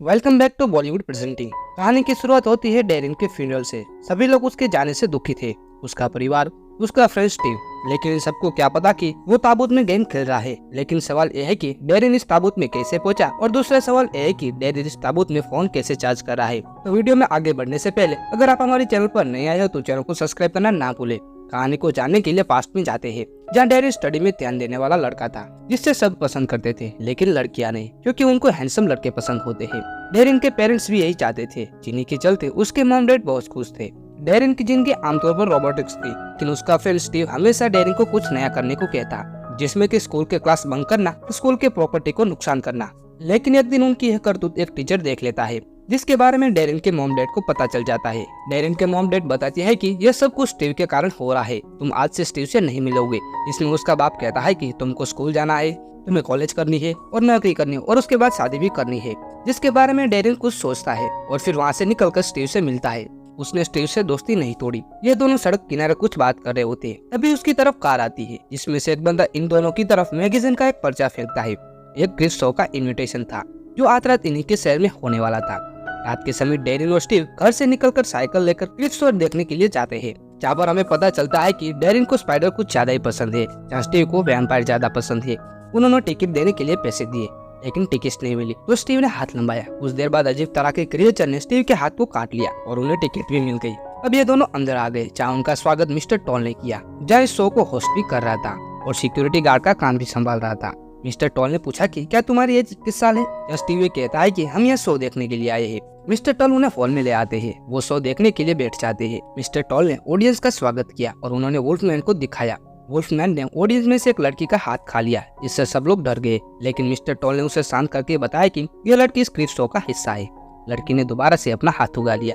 Welcome back to Bollywood presenting. कहानी की शुरुआत होती है डेरिन के फ्यूनरल से। सभी लोग उसके जाने से दुखी थे, उसका परिवार, उसका फ्रेंड स्टीव। लेकिन इन सबको क्या पता कि वो ताबूत में गेम खेल रहा है। लेकिन सवाल यह है कि डेरिन इस ताबूत में कैसे पहुंचा, और दूसरा सवाल यह है कि डेरिन इस ताबूत में फोन कैसे चार्ज कर रहा है। तो वीडियो में आगे बढ़ने से पहले अगर आप हमारे चैनल पर नए आए हो तो चैनल को सब्सक्राइब करना ना भूले। कहानी को जानने के लिए पास्ट में जाते हैं, जहाँ डेरिन स्टडी में ध्यान देने वाला लड़का था, जिससे सब पसंद करते थे लेकिन लड़कियां नहीं, क्योंकि उनको हैंडसम लड़के पसंद होते हैं। डेरिन के पेरेंट्स भी यही चाहते थे, जिन्हीं के चलते उसके मॉम डैड बहुत खुश थे। डेरिन की जिंदगी आमतौर पर रोबोटिक्स थी, लेकिन उसका फ्रेंड स्टीव हमेशा डेरिन को कुछ नया करने को कहता, जिसमें कि स्कूल के क्लास बंक करना, स्कूल के प्रॉपर्टी को नुकसान करना। लेकिन एक दिन उनकी यह करतूत एक टीचर देख लेता है, जिसके बारे में डेरिन के मॉम डैड को पता चल जाता है। डेरिन के मॉम डैड बताती है कि यह सब कुछ स्टीव के कारण हो रहा है, तुम आज से स्टीव से नहीं मिलोगे। इसमें उसका बाप कहता है कि तुमको स्कूल जाना है, तुम्हें कॉलेज करनी है और नौकरी करनी है और उसके बाद शादी भी करनी है, जिसके बारे में डेरिन कुछ सोचता है और फिर वहाँ से निकलकर स्टीव से मिलता है। उसने स्टीव से दोस्ती नहीं तोड़ी। ये दोनों सड़क किनारे कुछ बात कर रहे होते हैं, तभी उसकी तरफ कार आती है, जिसमें से एक बंदा इन दोनों की तरफ मैगजीन का एक पर्चा फेंकता है। एक क्रिस शो का इन्विटेशन था, जो आज रात इन्हीं के शहर में होने वाला था। रात के समय डेरिन और स्टीव घर से निकलकर साइकिल लेकर क्रिस शो देखने के लिए जाते हैं, जहाँ पर हमें पता चलता है कि डेरिन को स्पाइडर कुछ ज्यादा ही पसंद है, जहाँ स्टीव को वैम्पायर ज्यादा पसंद है। उन्होंने टिकट देने के लिए पैसे दिए, लेकिन टिकट नहीं मिली, तो स्टीव ने हाथ लंबाया। कुछ देर बाद अजीब तरह के क्रिएचर ने स्टीव के हाथ को काट लिया और उन्हें टिकट भी मिल गई। अब ये दोनों अंदर आ गए, जहाँ उनका स्वागत मिस्टर टॉल ने किया, जहाँ इस शो को होस्ट भी कर रहा था और सिक्योरिटी गार्ड का काम भी संभाल रहा था। मिस्टर टॉल ने पूछा कि क्या तुम्हारी एज किस साल है? स्टीव कहता है कि हम यह शो देखने के लिए आए हैं। मिस्टर टॉल उन्हें हॉल में ले आते हैं, वो शो देखने के लिए बैठ जाते हैं। मिस्टर टॉल ने ऑडियंस का स्वागत किया और उन्होंने वुल्फमैन को दिखाया। वुल्फमैन ने ऑडियंस में से एक लड़की का हाथ खा लिया, जिससे सब लोग डर गए। लेकिन मिस्टर टॉल ने उसे शांत करके बताया कि यह लड़की इस क्रिस शो का हिस्सा है। लड़की ने दोबारा से अपना हाथ उगा लिया,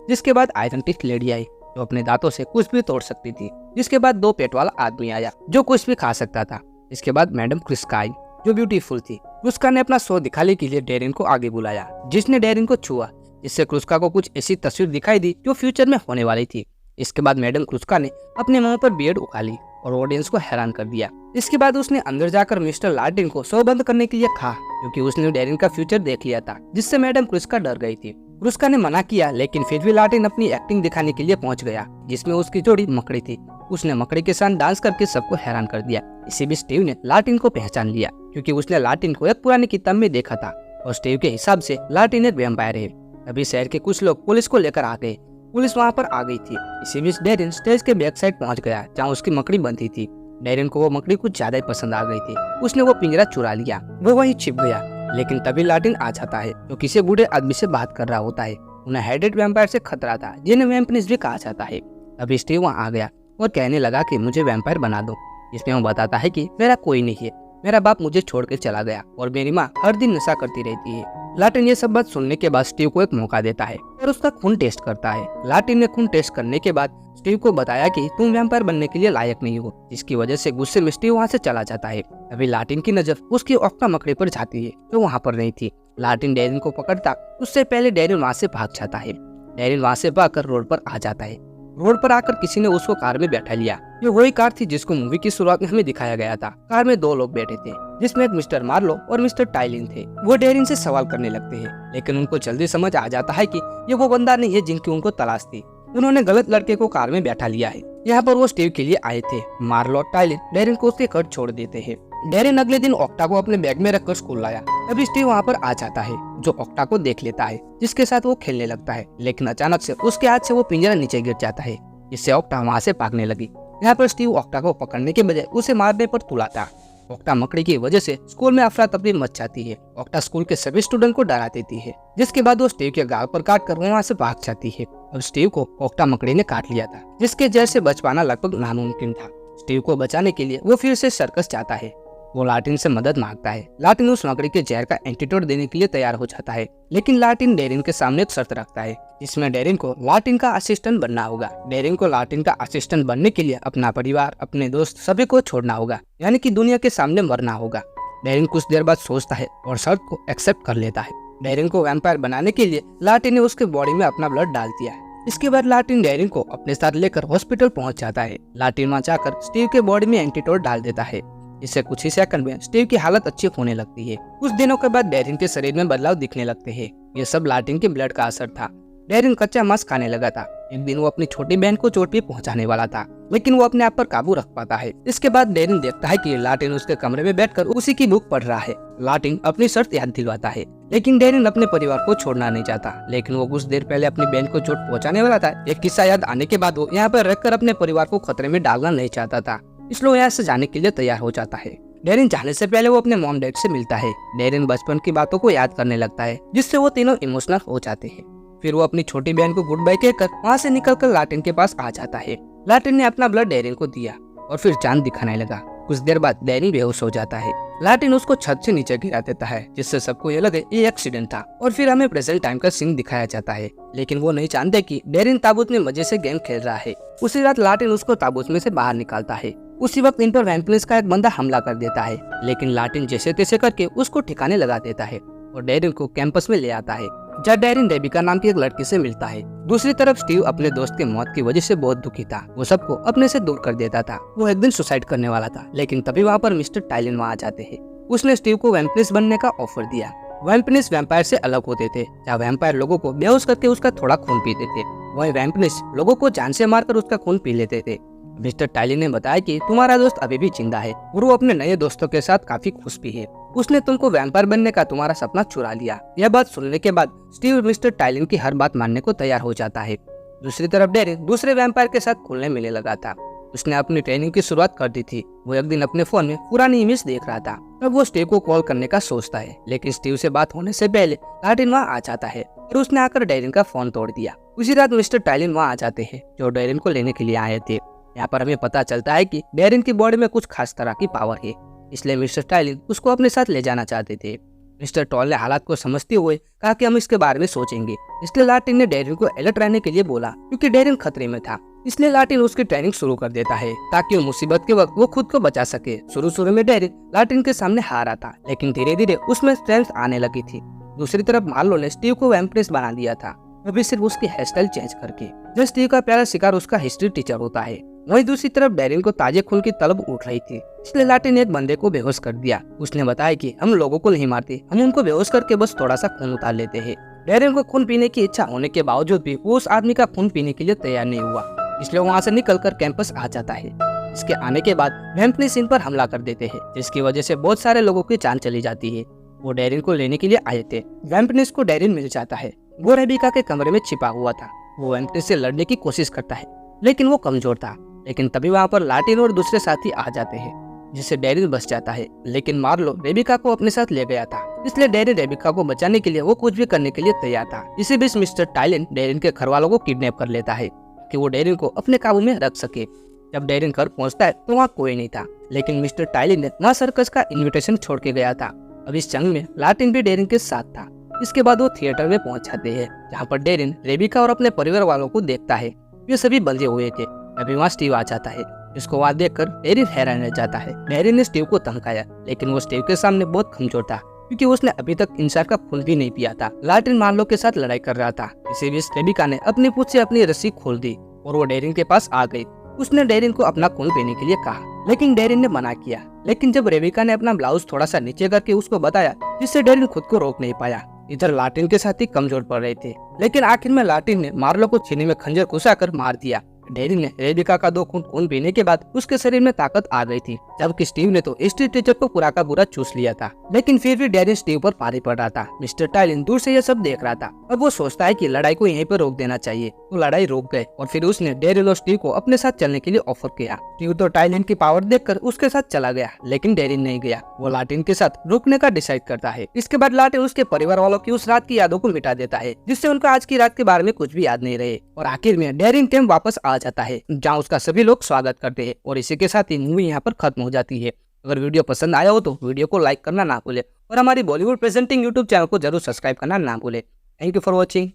जिसके बाद आयरन टिस्ट लेडी आई, जो अपने दांतों से कुछ भी तोड़ सकती थी। जिसके बाद दो पेट वाला आदमी आया, जो कुछ भी खा सकता था। इसके बाद मैडम क्रिस्का आई, जो ब्यूटीफुल थी। क्रुस्का ने अपना शो दिखाने के लिए डेरिन को आगे बुलाया, जिसने डेरिन को छुआ, जिससे क्रुस्का को कुछ ऐसी तस्वीर दिखाई दी जो फ्यूचर में होने वाली थी। इसके बाद मैडम क्रुस्का ने अपने मुंह पर बियर्ड उगा ली और ऑडियंस को हैरान कर दिया। इसके बाद उसने अंदर जाकर मिस्टर लार्टिन को शो बंद करने के लिए कहा, क्योंकि उसने डेरिन का फ्यूचर देख लिया था, जिससे मैडम क्रुस्का डर गई थी। क्रुस्का ने मना किया, लेकिन फिर भी लार्टिन अपनी एक्टिंग दिखाने के लिए पहुंच गया, जिसमें उसकी जोड़ी मकड़ी थी। उसने मकड़ी के साथ डांस करके सबको हैरान कर दिया। इसी बीच स्टीव ने लार्टिन को पहचान लिया, क्योंकि उसने लार्टिन को एक पुरानी किताब में देखा था और स्टीव के हिसाब से लार्टिन एक वैम्पायर है। अभी शहर के कुछ लोग पुलिस को लेकर आ गए। पुलिस वहाँ पर आ गई थी। इसी बीच डेरिन स्टेज के बैक साइड पहुँच गया, जहाँ उसकी मकड़ी बंधी थी। डेरिन को वो मकड़ी कुछ ज्यादा ही पसंद आ गई थी। उसने वो पिंजरा चुरा लिया, वो वहीं छिप गया। लेकिन तभी लार्टिन आ जाता है, जो किसी बूढ़े आदमी से बात कर रहा होता है। उन्हें हेडेड वैम्पायर से खतरा था, जिन्हें वैम्पनिस भी कहा जाता है। अभी स्टीव वहाँ आ गया और कहने लगा कि मुझे वैम्पायर बना दो। इसमें वो बताता है कि मेरा कोई नहीं है, मेरा बाप मुझे छोड़ के चला गया और मेरी माँ हर दिन नशा करती रहती है। लार्टिन ये सब बात सुनने के बाद स्टीव को एक मौका देता है और उसका खून टेस्ट करता है। लार्टिन ने खून टेस्ट करने के बाद स्टीव को बताया कि तुम वैम्पायर बनने के लिए लायक नहीं हो, जिसकी वजह से गुस्से में स्टीव वहाँ से चला जाता है। अभी लार्टिन की नजर उसकी ऑक्टा मकड़ी पर जाती है, जो वहाँ पर नहीं थी। लार्टिन डेरिन को पकड़ता, उससे पहले डेरिन वहाँ से भाग जाता है। डेरिन वहाँ से भागकर रोड पर आ जाता है। रोड पर आकर किसी ने उसको कार में बैठा लिया। ये वही कार थी जिसको मूवी की शुरुआत में हमें दिखाया गया था। कार में दो लोग बैठे थे, जिसमें एक मिस्टर मार्लो और मिस्टर टाइलिन थे। वो डेरिन से सवाल करने लगते हैं, लेकिन उनको जल्दी समझ आ जाता है कि ये वो बंदा नहीं है जिनकी उनको तलाश थी। उन्होंने गलत लड़के को कार में बैठा लिया है। यहाँ पर वो स्टीव के लिए आए थे। मार्लो और टाइलिन डेरिन को उसके घर छोड़ देते हैं। डेरिन अगले दिन ऑक्टा को अपने बैग में रखकर स्कूल लाया। तभी स्टीव वहाँ पर आ जाता है, जो ऑक्टा को देख लेता है, जिसके साथ वो खेलने लगता है। लेकिन अचानक से उसके हाथ से वो पिंजरा नीचे गिर जाता है, जिससे ऑक्टा वहाँ से भागने लगी। यहाँ पर स्टीव ऑक्टा को पकड़ने के बजाय उसे मारने पर तुला था। ऑक्टा मकड़ी की वजह से स्कूल में अफरा तफरी मच जाती है। ऑक्टा स्कूल के सभी स्टूडेंट को डरा देती है, जिसके बाद वो स्टीव के गाल पर काट कर वहाँ से भाग जाती है। और स्टीव को ऑक्टा मकड़ी ने काट लिया था, जिसके जहर से बच पाना लगभग नामुमकिन था। स्टीव को बचाने के लिए वो फिर से सर्कस जाता है। वो लार्टिन से मदद मांगता है। लार्टिन उस मकड़ी के जहर का एंटीडोट देने के लिए तैयार हो जाता है, लेकिन लार्टिन डेरिन के सामने एक शर्त रखता है, जिसमें डेरिन को लार्टिन का असिस्टेंट बनना होगा। डेरिन को लार्टिन का असिस्टेंट बनने के लिए अपना परिवार, अपने दोस्त सभी को छोड़ना होगा, यानी कि दुनिया के सामने मरना होगा। डेरिन कुछ देर बाद सोचता है और शर्त को एक्सेप्ट कर लेता है। डेरिन को वैम्पायर बनाने के लिए लार्टिन ने उसके बॉडी में अपना ब्लड डाल दिया है। इसके बाद लार्टिन डेरिन को अपने साथ लेकर हॉस्पिटल पहुंच जाता है। लार्टिन वहां जाकर स्टीव के बॉडी में एंटीडोट डाल देता है। इससे कुछ ही सेकंड में स्टीव की हालत अच्छी होने लगती है। कुछ दिनों के बाद डेरिन के शरीर में बदलाव दिखने लगते हैं। ये सब लार्टिन के ब्लड का असर था। डेरिन कच्चा मांस खाने लगा था। एक दिन वो अपनी छोटी बहन को चोट भी पहुंचाने वाला था, लेकिन वो अपने आप पर काबू रख पाता है। इसके बाद डेरिन देखता है कि लार्टिन उसके कमरे में बैठकर उसी की बुक पढ़ रहा है। लार्टिन अपनी शर्त याद दिलवाता है, लेकिन डेरिन अपने परिवार को छोड़ना नहीं चाहता। लेकिन वो कुछ देर पहले अपनी बहन को चोट पहुंचाने वाला था। एक किस्सा याद आने के बाद वो यहाँ पर रहकर अपने परिवार को खतरे में डालना नहीं चाहता था, इसलिए वो यहाँ से जाने के लिए तैयार हो जाता है। डेरिन जाने से पहले वो अपने मॉम डैड से मिलता है। डेरिन बचपन की बातों को याद करने लगता है, जिससे वो तीनों इमोशनल हो जाते हैं। फिर वो अपनी छोटी बहन को गुड बाय कहकर वहाँ से निकलकर लार्टिन के पास आ जाता है। लार्टिन ने अपना ब्लड डेरिन को दिया और फिर चांद दिखाने लगा। कुछ देर बाद डेरिन बेहोश हो जाता है। लार्टिन उसको छत से नीचे गिरा देता है, जिससे सबको ये लगे ये एक्सीडेंट था। और फिर हमें प्रेजेंट टाइम का सीन दिखाया जाता है, लेकिन वो नहीं जानते कि डेरिन ताबूत में मजे से गेम खेल रहा है। उसी रात लार्टिन उसको ताबूत में से बाहर निकालता है। उसी वक्त इन पर वैम्पियर्स का एक बंदा हमला कर देता है, लेकिन लार्टिन जैसे तैसे करके उसको ठिकाने लगा देता है और डेरिन को कैंपस में ले आता है, जहाँ डेरिन रेबिका नाम की एक लड़की से मिलता है। दूसरी तरफ स्टीव अपने दोस्त की मौत की वजह से बहुत दुखी था। वो सबको अपने से दूर कर देता था। वो एक दिन सुसाइड करने वाला था, लेकिन तभी वहाँ पर मिस्टर टाइलिन वहाँ आ जाते हैं। उसने स्टीव को वैम्पियर्स बनने का ऑफर दिया। वैम्पियर्स वैम्पायर से अलग होते थे, जहाँ वैम्पायर लोगों को बेहोश करके उसका थोड़ा खून पीते थे, वहीं वैम्पियर्स लोगों को जान से मारकर उसका खून पी लेते थे। मिस्टर टाइलिन ने बताया कि तुम्हारा दोस्त अभी भी जिंदा है और वो अपने नए दोस्तों के साथ काफी खुश भी है। उसने तुमको वैम्पायर बनने का तुम्हारा सपना चुरा लिया। यह बात सुनने के बाद स्टीव मिस्टर टाइलिन की हर बात मानने को तैयार हो जाता है। दूसरी तरफ डेरिन दूसरे वैम्पायर के साथ खुलने मिलने लगा था। उसने अपनी ट्रेनिंग की शुरुआत कर दी थी। वो एक दिन अपने फोन में पुरानी इमेज देख रहा था। तब वो स्टीव को कॉल करने का सोचता है, लेकिन स्टीव से बात होने से पहले लार्टिन वहाँ आ जाता है और उसने आकर डेरिन का फोन तोड़ दिया। उसी रात मिस्टर टाइलिन वहाँ आ जाते हैं, जो डेरिन को लेने के लिए आए थे। यहाँ पर हमें पता चलता है कि डेरिन की बॉडी में कुछ खास तरह की पावर है, इसलिए मिस्टर टाइलिन उसको अपने साथ ले जाना चाहते थे। मिस्टर टॉल ने हालात को समझते हुए कहा कि हम इसके बारे में सोचेंगे। इसलिए लार्टिन ने डेरिन को अलर्ट रहने के लिए बोला, क्योंकि डेरिन खतरे में था। इसलिए लार्टिन उसकी ट्रेनिंग शुरू कर देता है, ताकि वो मुसीबत के वक्त वो खुद को बचा सके। शुरू में डेरिन लार्टिन के सामने हारा था, लेकिन धीरे धीरे उसमें स्ट्रेंथ आने लगी थी। दूसरी तरफ मार्लो ने स्टीव को वैम्पियर्स बना दिया था, अभी सिर्फ उसकी हेयर स्टाइल चेंज करके। जो स्टीव का प्यारा शिकार उसका हिस्ट्री टीचर होता है। वहीं दूसरी तरफ डेरिन को ताजे खून की तलब उठ रही थी, इसलिए लार्टिन ने एक बंदे को बेहोश कर दिया। उसने बताया कि हम लोगों को नहीं मारते, हम उनको बेहोश करके बस थोड़ा सा खून उतार लेते हैं। डेरिन को खून पीने की इच्छा होने के बावजूद भी वो उस आदमी का खून पीने के लिए तैयार नहीं हुआ, इसलिए वहाँ से निकलकर कैंपस आ जाता है। इसके आने के बाद वैम्पियर्स इन पर हमला कर देते हैं, जिसकी वजह से बहुत सारे लोगों की जान चली जाती है। वो डेरिन को लेने के लिए आए थे। वैम्पियर्स को डेरिन मिल जाता है। वो रेबिका के कमरे में छिपा हुआ था। वो वैम्पियर्स से लड़ने की कोशिश करता है, लेकिन वो कमजोर था। लेकिन तभी वहाँ पर लार्टिन और दूसरे साथी आ जाते हैं, जिससे डेरिन बच जाता है। लेकिन मार्लो रेबिका को अपने साथ ले गया था, इसलिए डेरिन रेबिका को बचाने के लिए वो कुछ भी करने के लिए तैयार था। इसी बीच मिस्टर टाइलिन डेरिन के घर वालों को किडनैप कर लेता है कि वो डेरिन को अपने काबू में रख सके। जब डेरिन घर पहुंचता है तो वहाँ कोई नहीं था, लेकिन मिस्टर टाइलिन ने वहाँ सर्कस का इन्विटेशन छोड़ के गया था। अब इस जंग में लार्टिन भी डेरिन के साथ था। इसके बाद वो थिएटर में पहुंच जाते हैं, जहाँ पर डेरिन रेबिका और अपने परिवार वालों को देखता है। वे सभी बंधे हुए थे। अभी वहाँ स्टीव आ जाता है, जिसको वहाँ देखकर डेरिन हैरान रह जाता है। डेरिन ने स्टीव को धमकाया, लेकिन वो स्टीव के सामने बहुत कमजोर था, क्योंकि उसने अभी तक इंसान का खून भी नहीं पिया था। लार्टिन मार्लो के साथ लड़ाई कर रहा था। इसी बीच रेबिका ने अपनी पूंछ से अपनी रस्सी खोल दी और वो डेरिन के पास आ गई। उसने डेरिन को अपना खून पीने के लिए कहा, लेकिन डेरिन ने मना किया। लेकिन जब रेबिका ने अपना ब्लाउज थोड़ा सा नीचे करके उसको बताया, जिससे डेरिन खुद को रोक नहीं पाया। इधर लार्टिन के साथी कमजोर पड़ रहे थे, लेकिन आखिर में लार्टिन ने मार्लो को सीने में खंजर घुसाकर मार दिया। डेरिन ने रेबिका का 2 खून पीने के बाद उसके शरीर में ताकत आ गई थी, जबकि स्टीव ने तो हिस्ट्री टीचर को पूरा का पूरा चूस लिया था। लेकिन फिर भी डेरिन स्टीव पर भारी पड़ रहा था। मिस्टर टाइलिन दूर से यह सब देख रहा था। अब वो सोचता है कि लड़ाई को यहीं पर रोक देना चाहिए। वो लड़ाई रोक गए और फिर उसने डेरिन और स्टीव को अपने साथ चलने के लिए ऑफर किया। स्टीव तो टाइलिन की पावर देखकर उसके साथ चला गया, लेकिन डेरिन नहीं गया। वो लार्टिन के साथ रुकने का डिसाइड करता है। इसके बाद लार्टिन उसके परिवार वालों की उस रात की यादों को मिटा देता है, जिससे उनको आज की रात के बारे में कुछ भी याद नहीं रहे। और आखिर में डेरिन कैंप वापस आ जाता है, जहाँ उसका सभी लोग स्वागत करते हैं। और इसी के साथ ही मूवी यहाँ पर खत्म हो जाती है। अगर वीडियो पसंद आया हो तो वीडियो को लाइक करना ना भूले और हमारी बॉलीवुड प्रेजेंटिंग यूट्यूब चैनल को जरूर सब्सक्राइब करना ना भूले। Thank you for watching.